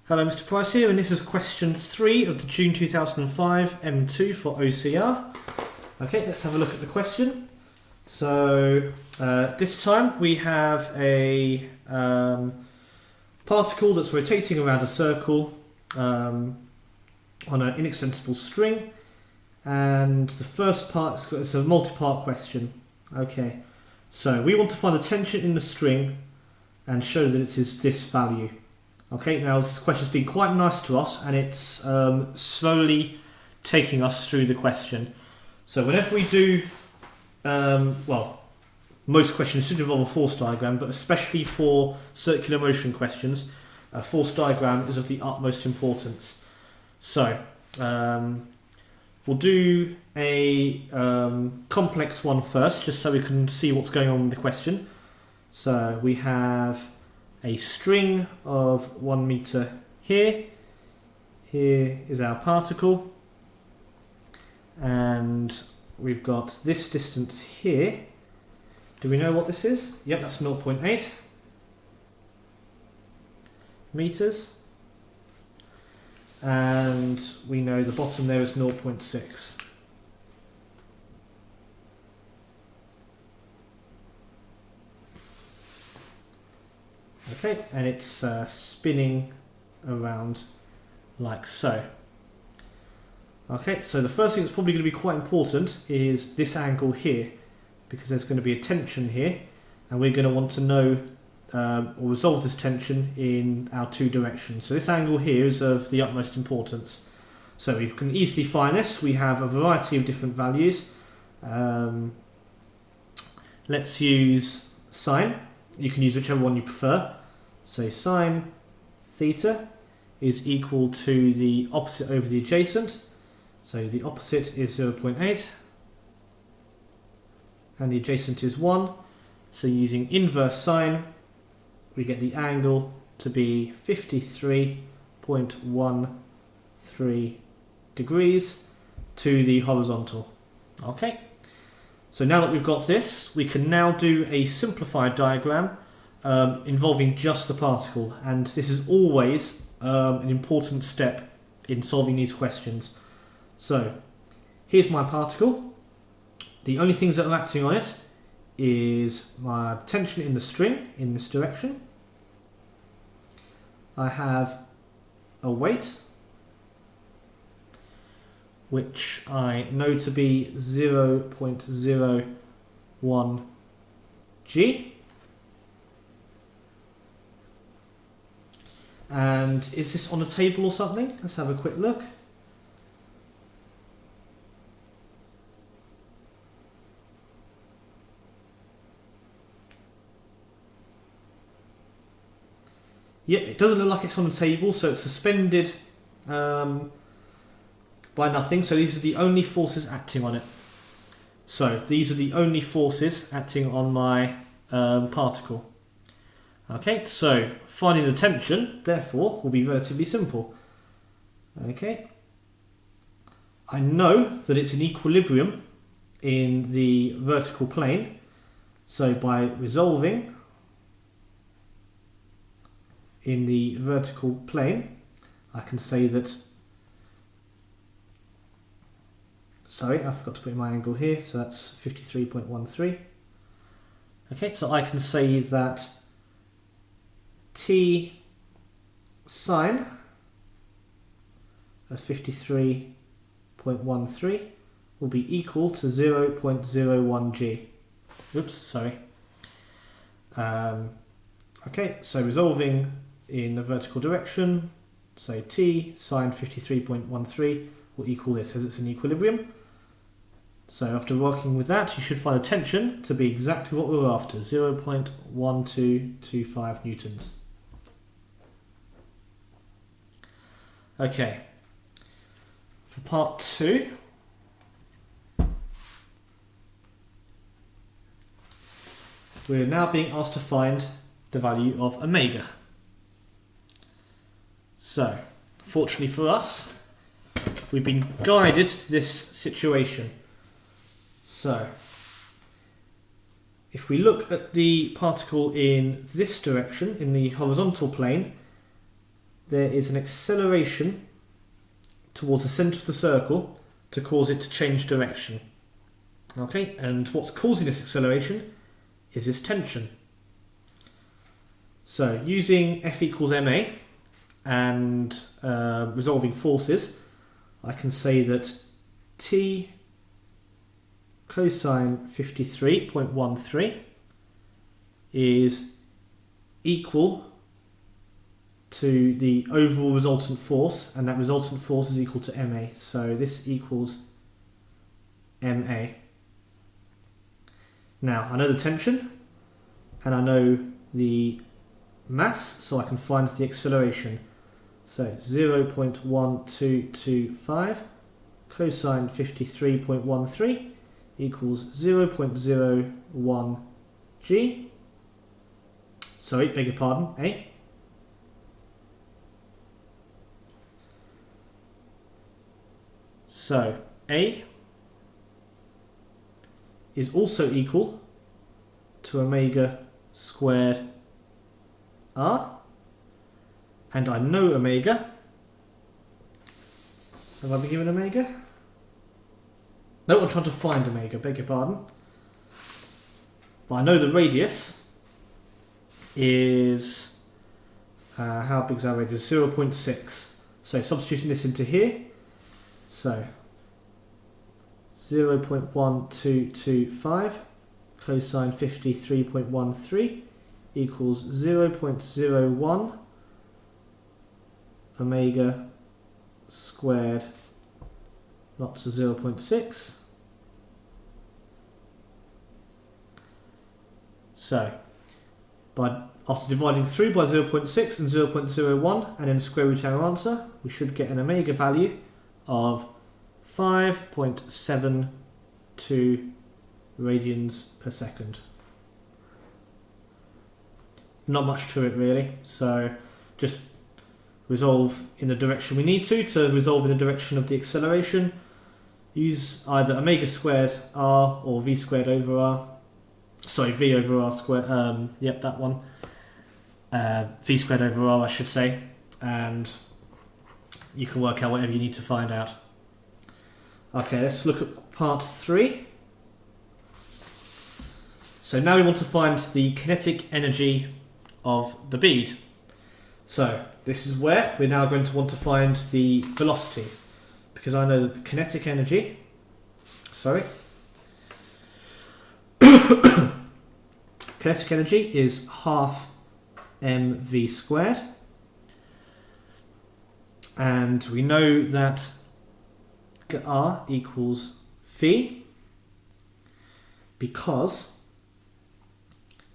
Hello, Mr. Price here, and this is question 3 of the June 2005 M2 for OCR. Okay, let's have a look at the question. So, this time we have a particle that's rotating around a circle on an inextensible string, and the first part is a multi-part question. Okay, so we want to find the tension in the string and show that it is this value. Okay, now this question's been quite nice to us, and it's slowly taking us through the question. So whenever we do, well, most questions should involve a force diagram, but especially for circular motion questions, a force diagram is of the utmost importance. So we'll do a complex one first, just so we can see what's going on in the question. So we have a string of 1 meter here. Here is our particle, and we've got this distance here. Do we know what this is? Yep, that's 0.8 meters, and we know the bottom there is 0.6. Okay, and it's spinning around like so. Okay, so the first thing that's probably going to be quite important is this angle here, because there's going to be a tension here, and we're going to want to know or resolve this tension in our two directions. So this angle here is of the utmost importance. So we can easily find this. We have a variety of different values. Let's use sine. You can use whichever one you prefer. So sine theta is equal to the opposite over the adjacent. So the opposite is 0.8 and the adjacent is 1. So using inverse sine, we get the angle to be 53.13 degrees to the horizontal. Okay. So now that we've got this, we can now do a simplified diagram involving just the particle, and this is always an important step in solving these questions. So here's my particle. The only things that are acting on it is my tension in the string in this direction. I have a weight which I know to be 0.01 g. And is this on a table or something? Let's have a quick look. Yep, it doesn't look like it's on a table, so it's suspended by nothing. So these are the only forces acting on it. So these are the only forces acting on my particle. Okay, so finding the tension, therefore, will be relatively simple. Okay, I know that it's in equilibrium in the vertical plane, so by resolving in the vertical plane, I can say that, sorry, I forgot to put in my angle here, so that's 53.13. Okay, so I can say that T sine of 53.13 will be equal to 0.01 g. Oops, sorry. Okay, so resolving in the vertical direction, so T sine 53.13 will equal this, as it's in equilibrium. So after working with that, you should find the tension to be exactly what we were after, 0.1225 newtons. Okay, for part 2, we're now being asked to find the value of omega. So, fortunately for us, we've been guided to this situation. So, if we look at the particle in this direction, in the horizontal plane, there is an acceleration towards the centre of the circle to cause it to change direction. Okay, and what's causing this acceleration is this tension. So using F equals ma and resolving forces, I can say that T cosine 53.13 is equal to the overall resultant force, and that resultant force is equal to ma. So this equals ma. Now, I know the tension, and I know the mass, so I can find the acceleration. So 0.1225 cosine 53.13 equals 0.01 g. Sorry, beg your pardon, A. So A is also equal to omega squared r, and I know omega. Have I been given omega? No, I'm trying to find omega, beg your pardon. But I know the radius is, how big is our radius? 0.6. So substituting this into here, so 0.1225 cosine 53.13 equals 0.01 omega squared lots of 0.6. So after dividing through by 0.6 and 0.01 and then square root our answer, we should get an omega value of 5.72 radians per second. Not much to it really, so just resolve in the direction we need to resolve in the direction of the acceleration. Use either omega squared r or v squared over r. Sorry, v over r squared, yep, that one. V squared over r, I should say, and you can work out whatever you need to find out. Okay, let's look at part 3. So now we want to find the kinetic energy of the bead. So this is where we're now going to want to find the velocity, because I know that the kinetic energy, kinetic energy is half mv squared, and we know that r equals v, because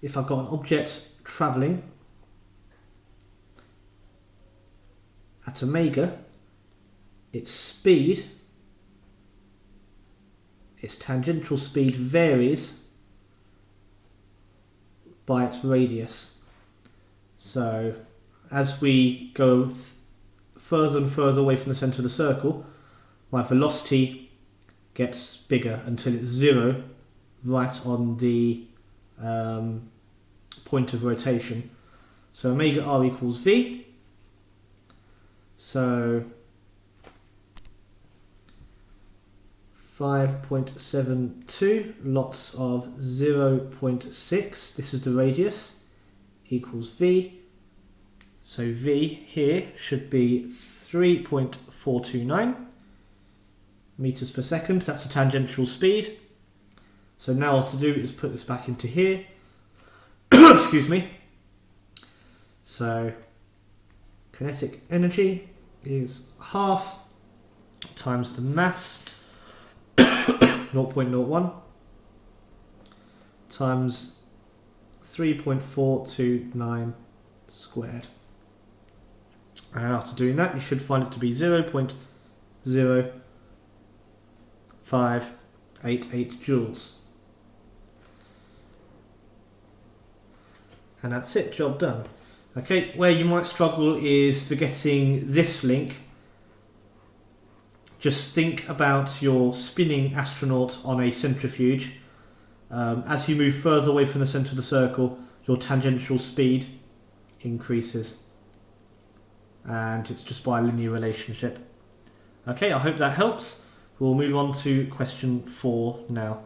if I've got an object travelling at omega, its speed, its tangential speed varies by its radius. So as we go further and further away from the centre of the circle, my velocity gets bigger until it's 0 right on the point of rotation. So omega r equals v. So 5.72 lots of 0.6, this is the radius, equals v. So v here should be 3.429 meters per second. That's the tangential speed. So now all to do is put this back into here. Excuse me. So kinetic energy is half times the mass 0.01 times 3.429 squared. And after doing that, you should find it to be 0.0588 joules. And that's it, job done. Okay, where you might struggle is for getting this link. Just think about your spinning astronaut on a centrifuge. As you move further away from the centre of the circle, your tangential speed increases. and it's just by a linear relationship. Okay, I hope that helps. We'll move on to question 4 now.